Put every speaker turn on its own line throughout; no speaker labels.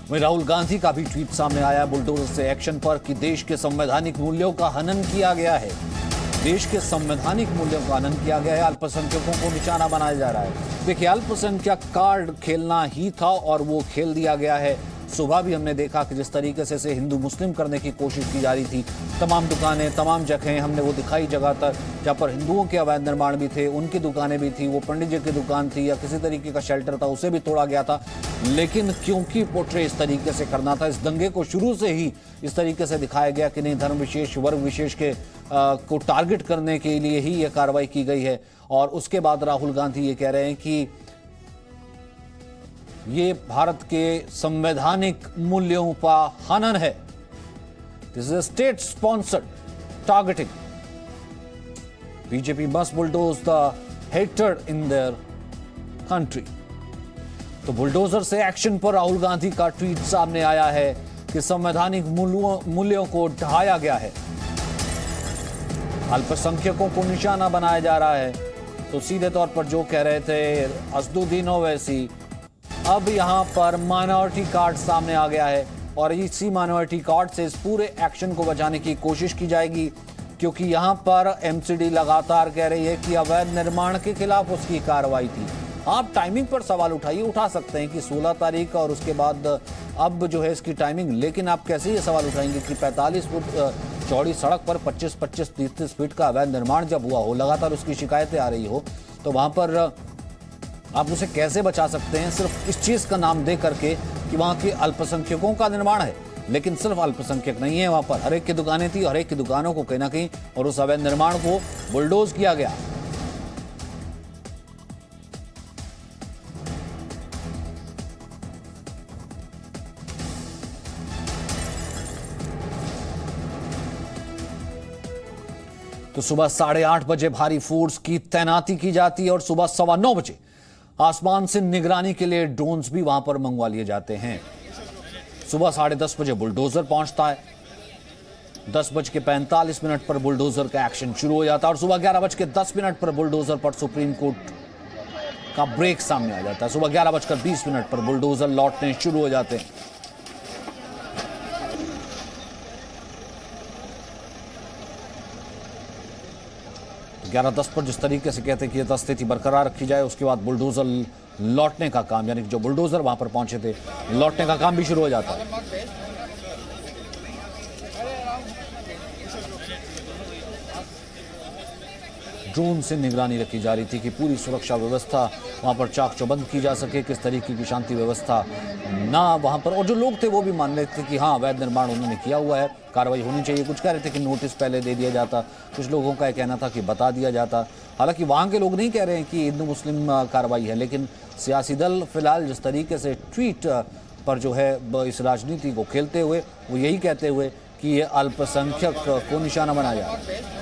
वहीं राहुल गांधी का भी ट्वीट सामने आया बुलडोजर से एक्शन पर कि देश के संवैधानिक मूल्यों का हनन किया गया है। देश के संवैधानिक मूल्यों का हनन किया गया है, अल्पसंख्यकों को निशाना बनाया जा रहा है। देखिए, अल्पसंख्यक कार्ड खेलना ही था और वो खेल दिया गया है। सुबह भी हमने देखा कि जिस तरीके से हिंदू मुस्लिम करने की कोशिश की जा रही थी, तमाम दुकानें, तमाम जगहें हमने वो दिखाई जगह तक जहाँ पर हिंदुओं के अवैध निर्माण भी थे, उनकी दुकानें भी थी, वो पंडित जी की दुकान थी या किसी तरीके का शेल्टर था, उसे भी तोड़ा गया था। लेकिन क्योंकि पोर्ट्रे इस तरीके से करना था, इस दंगे को शुरू से ही इस तरीके से दिखाया गया कि नहीं, धर्म विशेष, वर्ग विशेष के को टारगेट करने के लिए ही ये कार्रवाई की गई है। और उसके बाद राहुल गांधी ये कह रहे हैं कि ये भारत के संवैधानिक मूल्यों का हनन है। This is state sponsored targeting. BJP must bulldoze the hated in their country. तो बुलडोजर से एक्शन पर राहुल गांधी का ट्वीट सामने आया है कि संवैधानिक मूल्यों को ढाया गया है, अल्पसंख्यकों को निशाना बनाया जा रहा है। तो सीधे तौर पर जो कह रहे थे असदुद्दीन ओवैसी, अब यहां पर माइनॉरिटी कार्ड सामने आ गया है और इसी माइनॉरिटी कार्ड से इस पूरे एक्शन को बचाने की कोशिश की जाएगी, क्योंकि यहां पर एमसीडी लगातार कह रही है कि अवैध निर्माण के खिलाफ उसकी कार्रवाई थी। आप टाइमिंग पर सवाल उठा सकते हैं कि 16 तारीख और उसके बाद अब जो है इसकी टाइमिंग, लेकिन आप कैसे ये सवाल उठाएंगे कि 45 फुट चौड़ी सड़क पर 25-25, 30-30 फीट का अवैध निर्माण जब हुआ हो, लगातार उसकी शिकायतें आ रही हो, तो वहां पर आप उसे कैसे बचा सकते हैं सिर्फ इस चीज का नाम दे करके कि वहां के अल्पसंख्यकों का निर्माण है। लेकिन सिर्फ अल्पसंख्यक नहीं है, वहां पर हर एक की दुकानें थी, हर एक की दुकानों को कहीं ना कहीं और उस अवैध निर्माण को बुलडोज किया गया। तो सुबह 8:30 बजे भारी फोर्स की तैनाती की जाती है और सुबह 9:15 बजे आसमान से निगरानी के लिए ड्रोन्स भी वहां पर मंगवा लिए जाते हैं। सुबह 10:30 बजे बुलडोजर पहुंचता है, 10:45 पर बुलडोजर का एक्शन शुरू हो जाता है और सुबह 11:10 पर बुलडोजर पर सुप्रीम कोर्ट का ब्रेक सामने आ जाता है। सुबह 11:20 पर बुलडोजर लौटने शुरू हो जाते हैं। तो 11:10 पर जिस तरीके से कहते हैं कि यह स्थिति बरकरार रखी जाए, उसके बाद बुलडोजर लौटने का काम, यानी जो बुलडोजर वहां पर पहुंचे थे, लौटने का काम भी शुरू हो जाता है। ड्रोन से निगरानी रखी जा रही थी कि पूरी सुरक्षा व्यवस्था वहां पर चाक चौबंद की जा सके, किस तरीके की शांति व्यवस्था ना वहां पर। और जो लोग थे वो भी मान लेते थे कि हाँ, अवैध निर्माण उन्होंने किया हुआ है, कार्रवाई होनी चाहिए। कुछ कह रहे थे कि नोटिस पहले दे दिया जाता, कुछ लोगों का कहना था कि बता दिया जाता। हालांकि वहां के लोग नहीं कह रहे हैं कि हिंदू मुस्लिम कार्रवाई है, लेकिन सियासी दल फिलहाल जिस तरीके से ट्वीट पर जो है इस राजनीति को खेलते हुए वो यही कहते हुए कि ये अल्पसंख्यक को निशाना बनाया जा रहा है।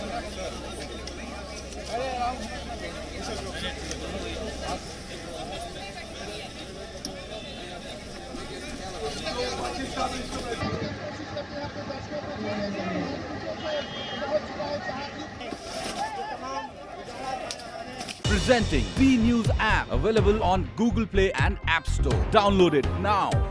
Presenting B News app, available on Google Play and App Store. Download it now.